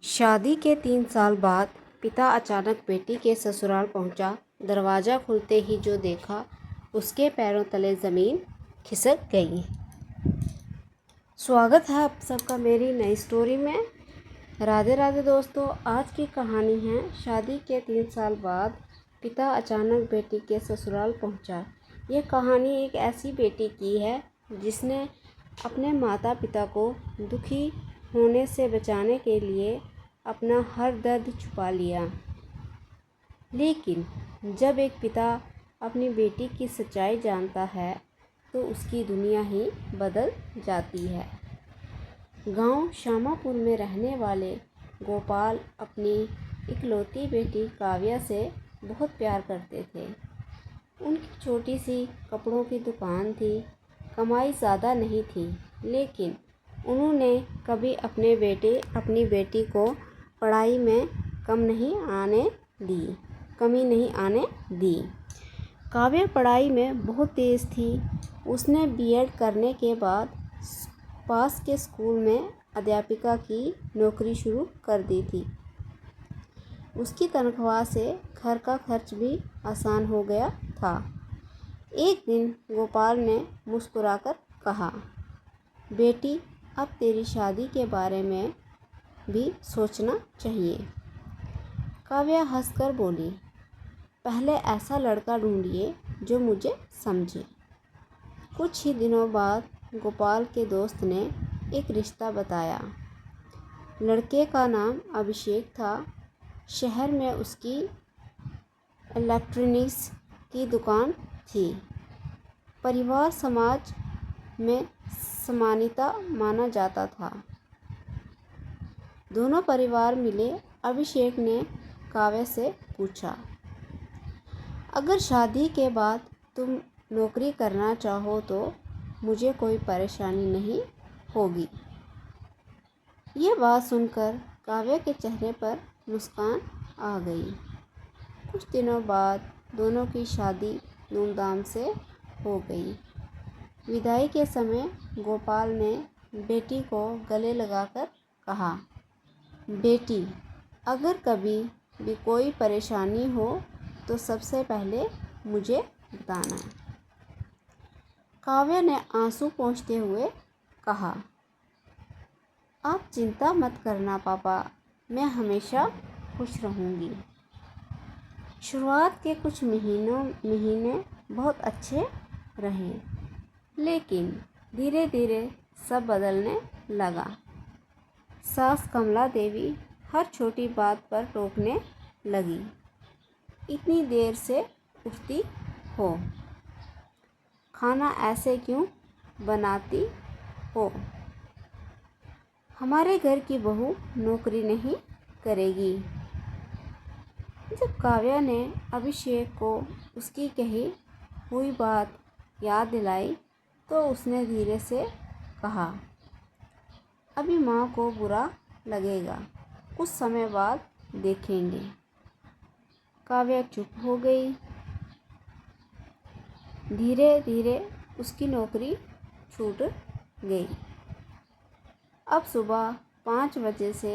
शादी के 3 साल बाद पिता अचानक बेटी के ससुराल पहुंचा। दरवाज़ा खुलते ही जो देखा उसके पैरों तले ज़मीन खिसक गई। स्वागत है आप सबका मेरी नई स्टोरी में। राधे राधे दोस्तों, आज की कहानी है शादी के 3 साल बाद पिता अचानक बेटी के ससुराल पहुंचा। ये कहानी एक ऐसी बेटी की है जिसने अपने माता पिता को दुखी होने से बचाने के लिए अपना हर दर्द छुपा लिया। लेकिन जब एक पिता अपनी बेटी की सच्चाई जानता है तो उसकी दुनिया ही बदल जाती है। गांव शामापुर में रहने वाले गोपाल अपनी इकलौती बेटी काव्या से बहुत प्यार करते थे। उनकी छोटी सी कपड़ों की दुकान थी। कमाई ज़्यादा नहीं थी, लेकिन उन्होंने कभी अपनी बेटी को पढ़ाई में कमी नहीं आने दी। काव्या पढ़ाई में बहुत तेज़ थी। उसने बीएड करने के बाद पास के स्कूल में अध्यापिका की नौकरी शुरू कर दी थी। उसकी तनख्वाह से घर का खर्च भी आसान हो गया था। एक दिन गोपाल ने मुस्कुराकर कहा, बेटी, अब तेरी शादी के बारे में भी सोचना चाहिए। काव्या हंसकर बोली, पहले ऐसा लड़का ढूंढिए जो मुझे समझे। कुछ ही दिनों बाद गोपाल के दोस्त ने एक रिश्ता बताया। लड़के का नाम अभिषेक था। शहर में उसकी इलेक्ट्रॉनिक्स की दुकान थी। परिवार समाज में समानता माना जाता था। दोनों परिवार मिले। अभिषेक ने काव्या से पूछा, अगर शादी के बाद तुम नौकरी करना चाहो तो मुझे कोई परेशानी नहीं होगी। ये बात सुनकर काव्या के चेहरे पर मुस्कान आ गई। कुछ दिनों बाद दोनों की शादी धूमधाम से हो गई। विदाई के समय गोपाल ने बेटी को गले लगाकर कहा, बेटी, अगर कभी भी कोई परेशानी हो तो सबसे पहले मुझे बताना। काव्या ने आंसू पोंछते हुए कहा, आप चिंता मत करना पापा, मैं हमेशा खुश रहूँगी। शुरुआत के कुछ महीने बहुत अच्छे रहे, लेकिन धीरे धीरे सब बदलने लगा। सास कमला देवी हर छोटी बात पर टोकने लगी। इतनी देर से उठती हो, खाना ऐसे क्यों बनाती हो, हमारे घर की बहू नौकरी नहीं करेगी। जब काव्या ने अभिषेक को उसकी कही हुई बात याद दिलाई तो उसने धीरे से कहा, अभी माँ को बुरा लगेगा, कुछ समय बाद देखेंगे। काव्या चुप हो गई। धीरे धीरे उसकी नौकरी छूट गई। अब सुबह 5 बजे से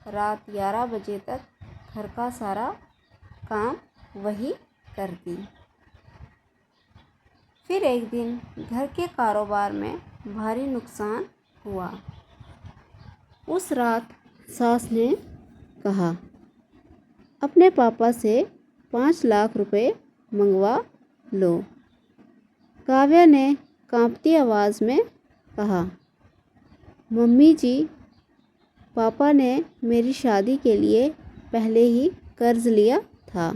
रात 11 बजे तक घर का सारा काम वही करती। फिर एक दिन घर के कारोबार में भारी नुकसान हुआ। उस रात सास ने कहा, अपने पापा से 5 लाख रुपए मंगवा लो। काव्या ने कांपती आवाज़ में कहा, मम्मी जी, पापा ने मेरी शादी के लिए पहले ही कर्ज लिया था।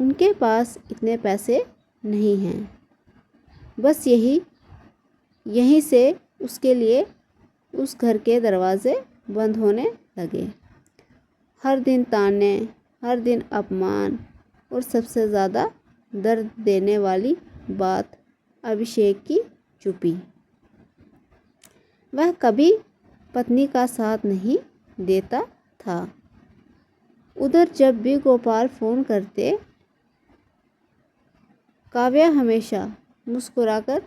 उनके पास इतने पैसे नहीं हैं। बस यहीं से उसके लिए उस घर के दरवाजे बंद होने लगे। हर दिन ताने, हर दिन अपमान, और सबसे ज़्यादा दर्द देने वाली बात अभिषेक की चुप्पी। वह कभी पत्नी का साथ नहीं देता था। उधर जब भी गोपाल फ़ोन करते, काव्या हमेशा मुस्कुराकर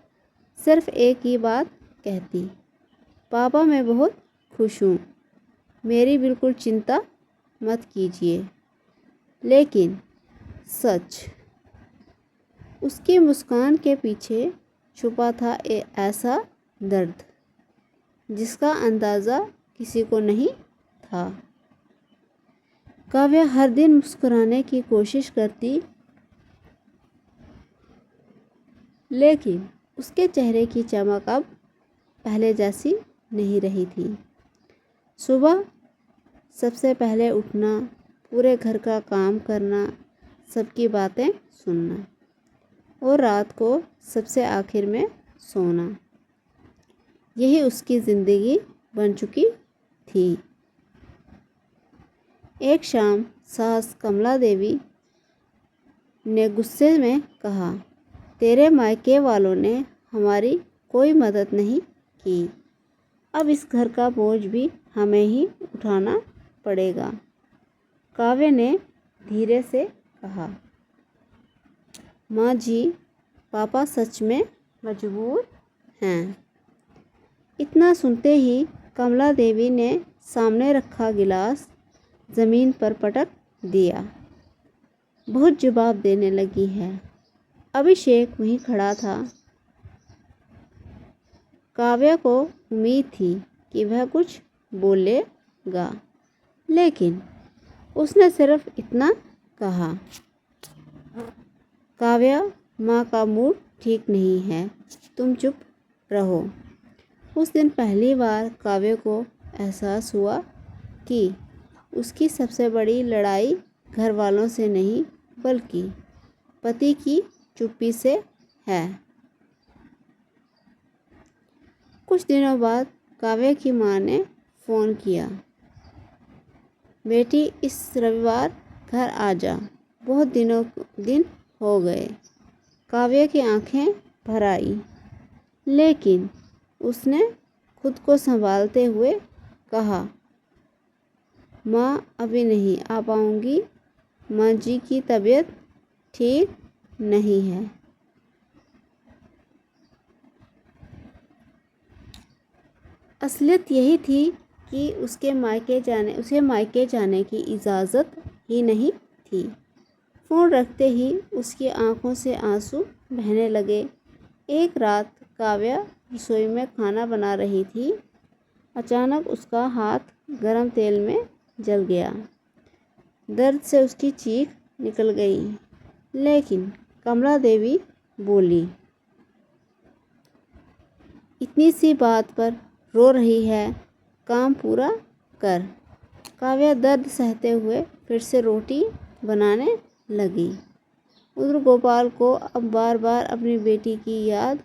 सिर्फ एक ही बात कहती, पापा मैं बहुत खुश हूँ, मेरी बिल्कुल चिंता मत कीजिए। लेकिन सच, उसकी मुस्कान के पीछे छुपा था ऐसा दर्द जिसका अंदाज़ा किसी को नहीं था। काव्या हर दिन मुस्कुराने की कोशिश करती, लेकिन उसके चेहरे की चमक अब पहले जैसी नहीं रही थी। सुबह सबसे पहले उठना, पूरे घर का काम करना, सबकी बातें सुनना और रात को सबसे आखिर में सोना, यही उसकी ज़िंदगी बन चुकी थी। एक शाम सास कमला देवी ने गुस्से में कहा, तेरे मायके वालों ने हमारी कोई मदद नहीं की, अब इस घर का बोझ भी हमें ही उठाना पड़ेगा। काव्य ने धीरे से कहा, माँ जी, पापा सच में मजबूर हैं। इतना सुनते ही कमला देवी ने सामने रखा गिलास ज़मीन पर पटक दिया। बहुत जवाब देने लगी है। अभिषेक वहीं खड़ा था। काव्या को उम्मीद थी कि वह कुछ बोलेगा, लेकिन उसने सिर्फ इतना कहा, काव्या, माँ का मूड ठीक नहीं है, तुम चुप रहो। उस दिन पहली बार काव्य को एहसास हुआ कि उसकी सबसे बड़ी लड़ाई घर वालों से नहीं, बल्कि पति की चुप्पी से है। कुछ दिनों बाद काव्य की माँ ने फ़ोन किया, बेटी इस रविवार घर आ जा, बहुत दिन हो गए। काव्य की आंखें भर आई, लेकिन उसने खुद को संभालते हुए कहा, माँ अभी नहीं आ पाऊँगी, माँ जी की तबीयत ठीक नहीं है। असलियत यही थी कि उसे मायके जाने की इजाज़त ही नहीं थी। फ़ोन रखते ही उसकी आंखों से आंसू बहने लगे। एक रात काव्या रसोई में खाना बना रही थी। अचानक उसका हाथ गरम तेल में जल गया। दर्द से उसकी चीख निकल गई, लेकिन कमला देवी बोली, इतनी सी बात पर रो रही है, काम पूरा कर। काव्या दर्द सहते हुए फिर से रोटी बनाने लगी। उधर गोपाल को अब बार बार अपनी बेटी की याद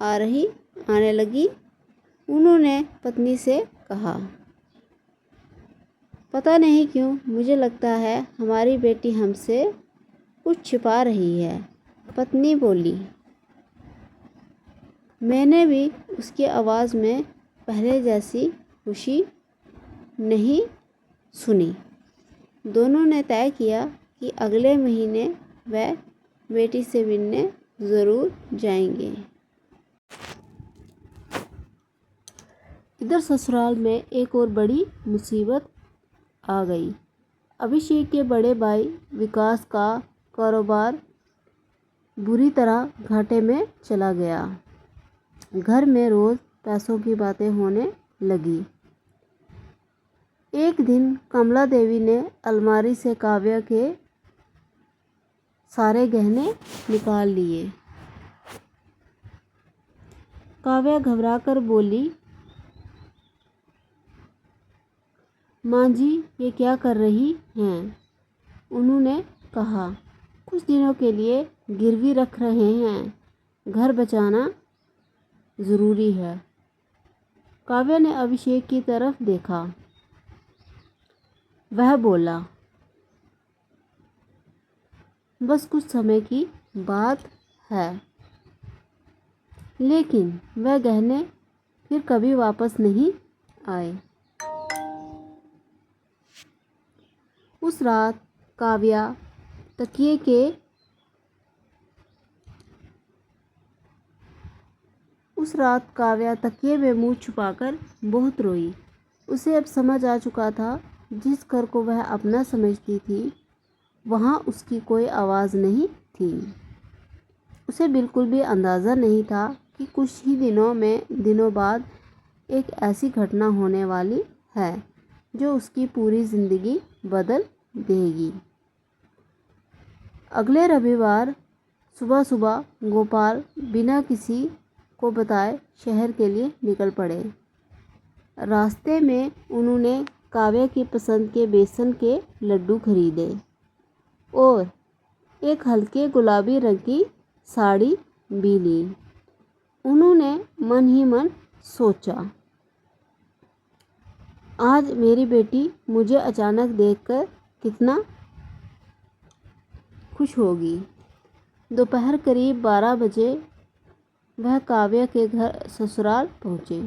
आने लगी। उन्होंने पत्नी से कहा, पता नहीं क्यों मुझे लगता है हमारी बेटी हमसे कुछ छिपा रही है। पत्नी बोली, मैंने भी उसकी आवाज़ में पहले जैसी खुशी नहीं सुनी। दोनों ने तय किया कि अगले महीने वह बेटी से मिलने ज़रूर जाएंगे। इधर ससुराल में एक और बड़ी मुसीबत आ गई। अभिषेक के बड़े भाई विकास का कारोबार बुरी तरह घाटे में चला गया। घर में रोज़ पैसों की बातें होने लगी। एक दिन कमला देवी ने अलमारी से काव्या के सारे गहने निकाल लिए। काव्या घबराकर बोली, माँ जी ये क्या कर रही हैं? उन्होंने कहा, कुछ दिनों के लिए गिरवी रख रहे हैं, घर बचाना ज़रूरी है। काव्या ने अभिषेक की तरफ देखा। वह बोला, बस कुछ समय की बात है। लेकिन वह गहने फिर कभी वापस नहीं आए। उस रात काव्या तकिए में मुंह छुपाकर बहुत रोई। उसे अब समझ आ चुका था, जिस घर को वह अपना समझती थी वहाँ उसकी कोई आवाज़ नहीं थी। उसे बिल्कुल भी अंदाज़ा नहीं था कि कुछ ही दिनों बाद एक ऐसी घटना होने वाली है जो उसकी पूरी ज़िंदगी बदल देगी। अगले रविवार सुबह सुबह गोपाल बिना किसी को बताए शहर के लिए निकल पड़े। रास्ते में उन्होंने काव्या की पसंद के बेसन के लड्डू खरीदे और एक हल्के गुलाबी रंग की साड़ी भी ली। उन्होंने मन ही मन सोचा, आज मेरी बेटी मुझे अचानक देखकर कितना खुश होगी। दोपहर करीब 12 बजे वह काव्या के घर ससुराल पहुँचे।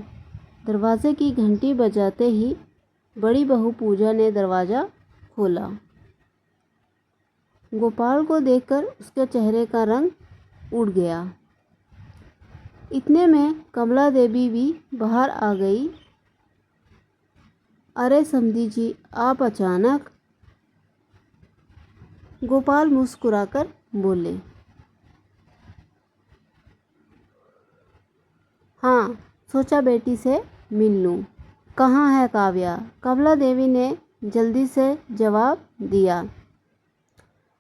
दरवाजे की घंटी बजाते ही बड़ी बहू पूजा ने दरवाज़ा खोला। गोपाल को देखकर उसके चेहरे का रंग उड़ गया। इतने में कमला देवी भी बाहर आ गई। अरे समधी जी, आप अचानक? गोपाल मुस्कुराकर बोले, हाँ, सोचा बेटी से मिल लूँ। कहाँ है काव्या? कमला देवी ने जल्दी से जवाब दिया,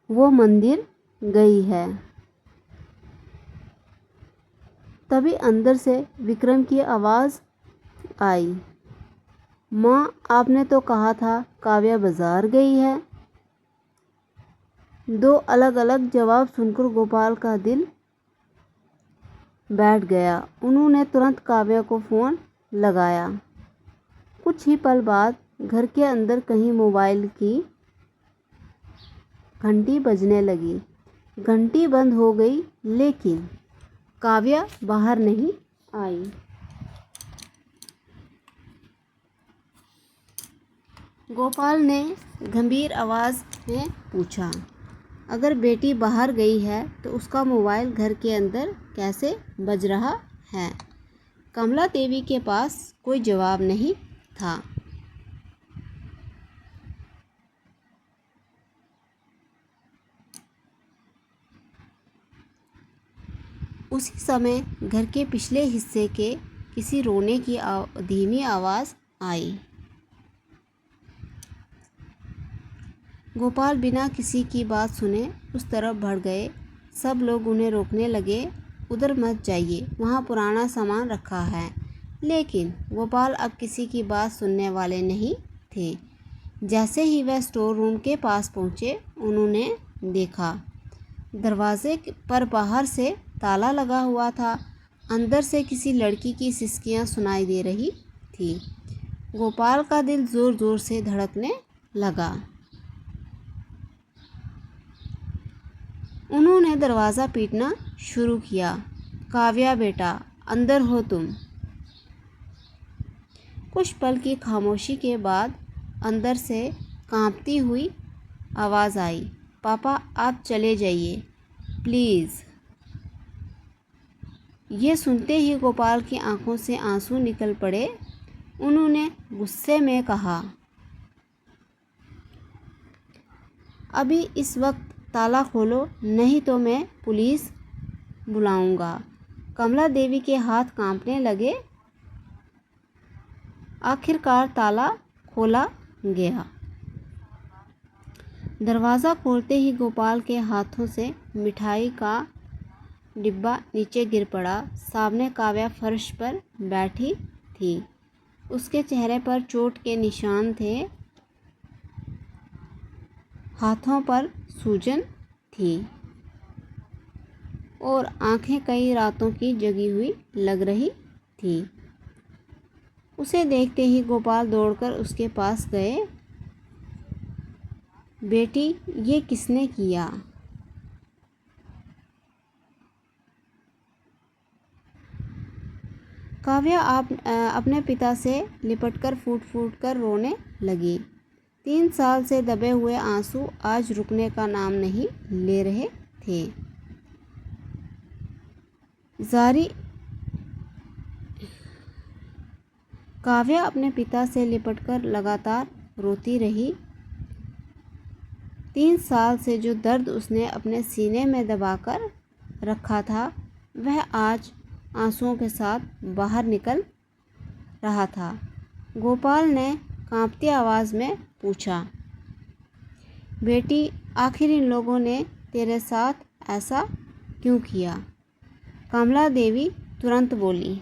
वो मंदिर गई है। तभी अंदर से विक्रम की आवाज़ आई, माँ, आपने तो कहा था काव्या बाजार गई है। दो अलग अलग जवाब सुनकर गोपाल का दिल बैठ गया। उन्होंने तुरंत काव्या को फ़ोन लगाया। कुछ ही पल बाद घर के अंदर कहीं मोबाइल की घंटी बजने लगी। घंटी बंद हो गई, लेकिन काव्या बाहर नहीं आई। गोपाल ने गंभीर आवाज़ में पूछा, अगर बेटी बाहर गई है तो उसका मोबाइल घर के अंदर कैसे बज रहा है? कमला देवी के पास कोई जवाब नहीं था। उसी समय घर के पिछले हिस्से के किसी रोने की धीमी आवाज़ आई। गोपाल बिना किसी की बात सुने उस तरफ बढ़ गए। सब लोग उन्हें रोकने लगे, उधर मत जाइए, वहाँ पुराना सामान रखा है। लेकिन गोपाल अब किसी की बात सुनने वाले नहीं थे। जैसे ही वह स्टोर रूम के पास पहुँचे, उन्होंने देखा दरवाजे पर बाहर से ताला लगा हुआ था। अंदर से किसी लड़की की सिसकियां सुनाई दे रही थी। गोपाल का दिल ज़ोर ज़ोर से धड़कने लगा। उन्होंने दरवाज़ा पीटना शुरू किया, काव्या बेटा, अंदर हो तुम? कुछ पल की खामोशी के बाद अंदर से कांपती हुई आवाज़ आई, पापा आप चले जाइए प्लीज़। ये सुनते ही गोपाल की आंखों से आंसू निकल पड़े। उन्होंने गुस्से में कहा, अभी इस वक्त ताला खोलो, नहीं तो मैं पुलिस बुलाऊंगा। कमला देवी के हाथ कांपने लगे। आखिरकार ताला खोला गया। दरवाज़ा खोलते ही गोपाल के हाथों से मिठाई का डिब्बा नीचे गिर पड़ा। सामने काव्या फर्श पर बैठी थी। उसके चेहरे पर चोट के निशान थे, हाथों पर सूजन थी और आंखें कई रातों की जगी हुई लग रही थी। उसे देखते ही गोपाल दौड़कर उसके पास गए। बेटी, ये किसने किया? काव्या अपने पिता से लिपटकर फूट फूट कर रोने लगी। 3 साल से दबे हुए आंसू आज रुकने का नाम नहीं ले रहे थे। काव्या अपने पिता से लिपटकर लगातार रोती रही। 3 साल से जो दर्द उसने अपने सीने में दबाकर रखा था, वह आज आंसुओं के साथ बाहर निकल रहा था। गोपाल ने कांपती आवाज़ में पूछा, बेटी, आखिर इन लोगों ने तेरे साथ ऐसा क्यों किया? कमला देवी तुरंत बोली,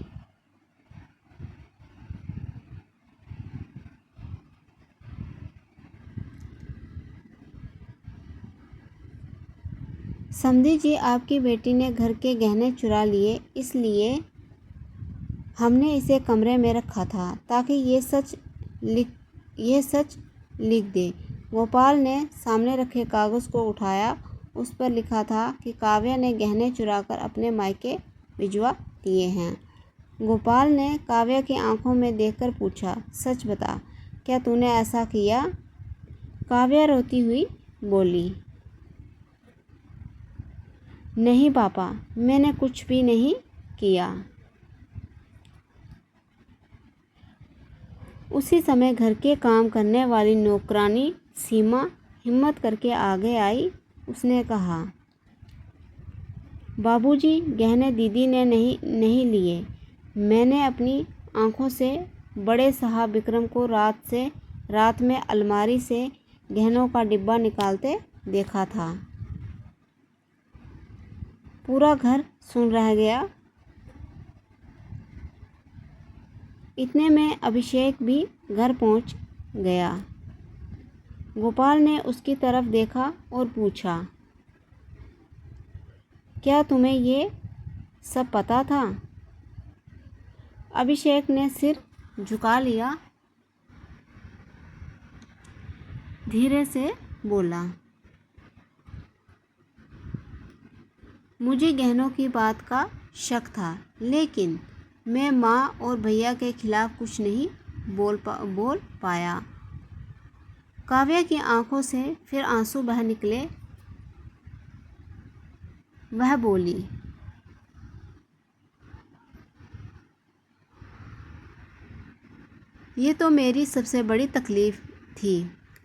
समधी जी, आपकी बेटी ने घर के गहने चुरा लिए, इसलिए हमने इसे कमरे में रखा था ताकि ये सच लिख दे। गोपाल ने सामने रखे कागज़ को उठाया। उस पर लिखा था कि काव्या ने गहने चुराकर अपने मायके भिजवा दिए हैं। गोपाल ने काव्या की आंखों में देखकर पूछा, सच बता, क्या तूने ऐसा किया? काव्या रोती हुई बोली, नहीं पापा, मैंने कुछ भी नहीं किया। उसी समय घर के काम करने वाली नौकरानी सीमा हिम्मत करके आगे आई। उसने कहा, बाबूजी, गहने दीदी ने नहीं लिए। मैंने अपनी आंखों से बड़े साहब विक्रम को रात में अलमारी से गहनों का डिब्बा निकालते देखा था। पूरा घर सुन रह गया। इतने में अभिषेक भी घर पहुंच गया। गोपाल ने उसकी तरफ देखा और पूछा, क्या तुम्हें ये सब पता था? अभिषेक ने सिर झुका लिया, धीरे से बोला, मुझे गहनों की बात का शक था, लेकिन मैं माँ और भैया के खिलाफ कुछ नहीं बोल पाया। काव्या की आंखों से फिर आंसू बह निकले। वह बोली, ये तो मेरी सबसे बड़ी तकलीफ थी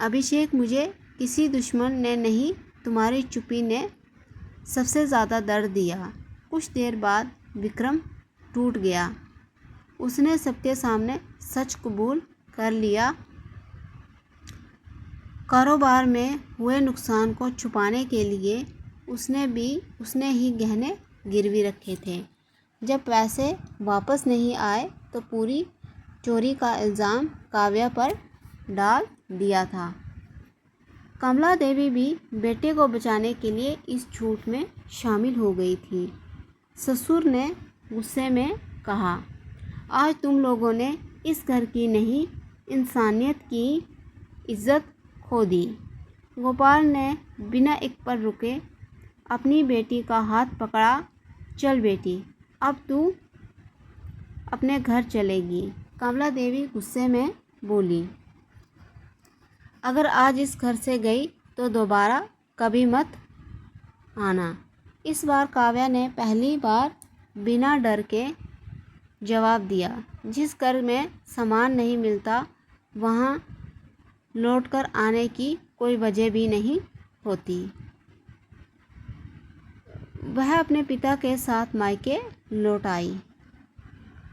अभिषेक, मुझे किसी दुश्मन ने नहीं, तुम्हारी चुप्पी ने सबसे ज़्यादा दर्द दिया। कुछ देर बाद विक्रम टूट गया। उसने सबके सामने सच कबूल कर लिया। कारोबार में हुए नुकसान को छुपाने के लिए उसने ही गहने गिरवी रखे थे। जब पैसे वापस नहीं आए तो पूरी चोरी का इल्ज़ाम काव्या पर डाल दिया था। कमला देवी भी बेटे को बचाने के लिए इस झूठ में शामिल हो गई थी। ससुर ने गुस्से में कहा, आज तुम लोगों ने इस घर की नहीं, इंसानियत की इज्जत खो दी। गोपाल ने बिना एक पल रुके अपनी बेटी का हाथ पकड़ा। चल बेटी, अब तू अपने घर चलेगी। कमला देवी गुस्से में बोली, अगर आज इस घर से गई तो दोबारा कभी मत आना। इस बार काव्या ने पहली बार बिना डर के जवाब दिया। जिस घर में सामान नहीं मिलता वहाँ लौटकर आने की कोई वजह भी नहीं होती। वह अपने पिता के साथ मायके लौट आई।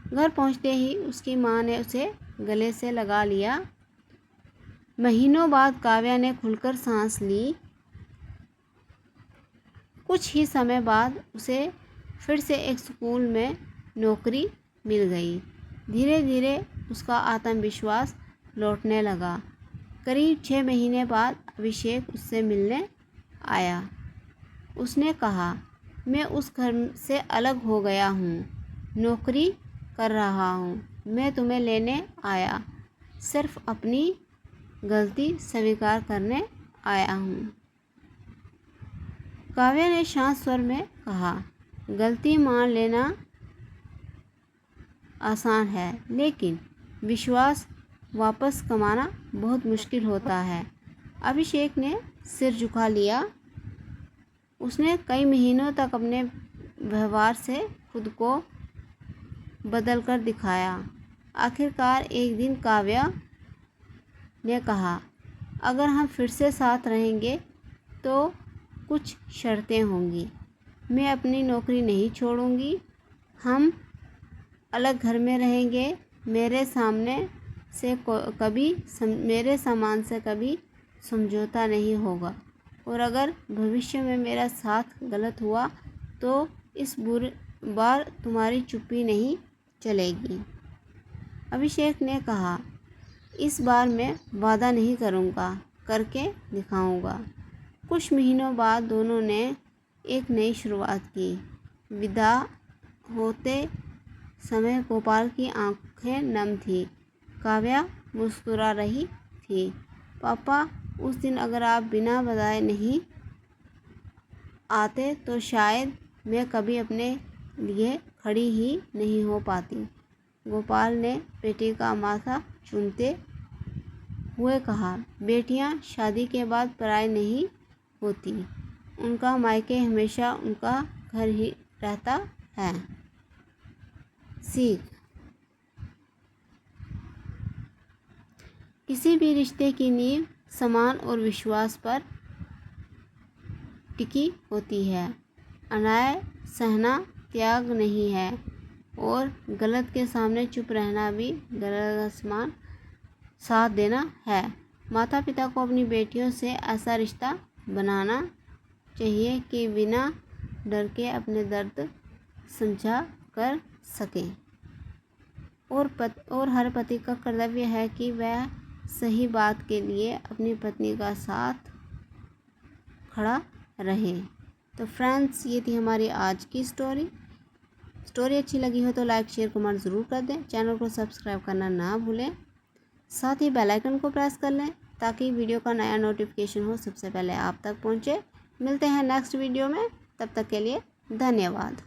घर पहुँचते ही उसकी माँ ने उसे गले से लगा लिया। महीनों बाद काव्या ने खुलकर सांस ली। कुछ ही समय बाद उसे फिर से एक स्कूल में नौकरी मिल गई। धीरे धीरे उसका आत्मविश्वास लौटने लगा। करीब 6 महीने बाद अभिषेक उससे मिलने आया। उसने कहा, मैं उस घर से अलग हो गया हूँ, नौकरी कर रहा हूँ। मैं तुम्हें लेने आया, सिर्फ अपनी गलती स्वीकार करने आया हूँ। काव्या ने शांत स्वर में कहा, गलती मान लेना आसान है, लेकिन विश्वास वापस कमाना बहुत मुश्किल होता है। अभिषेक ने सिर झुका लिया। उसने कई महीनों तक अपने व्यवहार से खुद को बदल कर दिखाया। आखिरकार एक दिन काव्या ने कहा, अगर हम फिर से साथ रहेंगे तो कुछ शर्तें होंगी। मैं अपनी नौकरी नहीं छोड़ूंगी, हम अलग घर में रहेंगे, मेरे सामान से कभी समझौता नहीं होगा, और अगर भविष्य में मेरा साथ गलत हुआ तो इस बार तुम्हारी चुप्पी नहीं चलेगी। अभिषेक ने कहा, इस बार मैं वादा नहीं करूँगा, करके दिखाऊँगा। कुछ महीनों बाद दोनों ने एक नई शुरुआत की। विदा होते समय गोपाल की आंखें नम थी। काव्या मुस्कुरा रही थी। पापा, उस दिन अगर आप बिना बताए नहीं आते तो शायद मैं कभी अपने लिए खड़ी ही नहीं हो पाती। गोपाल ने बेटी का माथा चूमते हुए कहा, बेटियां शादी के बाद पराई नहीं होती, उनका मायके हमेशा उनका घर ही रहता है। सीख, किसी भी रिश्ते की नींव सम्मान और विश्वास पर टिकी होती है। अन्याय सहना त्याग नहीं है, और गलत के सामने चुप रहना भी गलत का समान साथ देना है। माता पिता को अपनी बेटियों से ऐसा रिश्ता बनाना चाहिए कि बिना डर के अपने दर्द समझा कर सकें, और हर पति का कर्तव्य है कि वह सही बात के लिए अपनी पत्नी का साथ खड़ा रहे। तो फ्रेंड्स, ये थी हमारी आज की स्टोरी अच्छी लगी हो तो लाइक शेयर कमेंट ज़रूर कर दें। चैनल को सब्सक्राइब करना ना भूलें, साथ ही बेल आइकन को प्रेस कर लें ताकि वीडियो का नया नोटिफिकेशन हो सबसे पहले आप तक पहुंचे। मिलते हैं नेक्स्ट वीडियो में, तब तक के लिए धन्यवाद।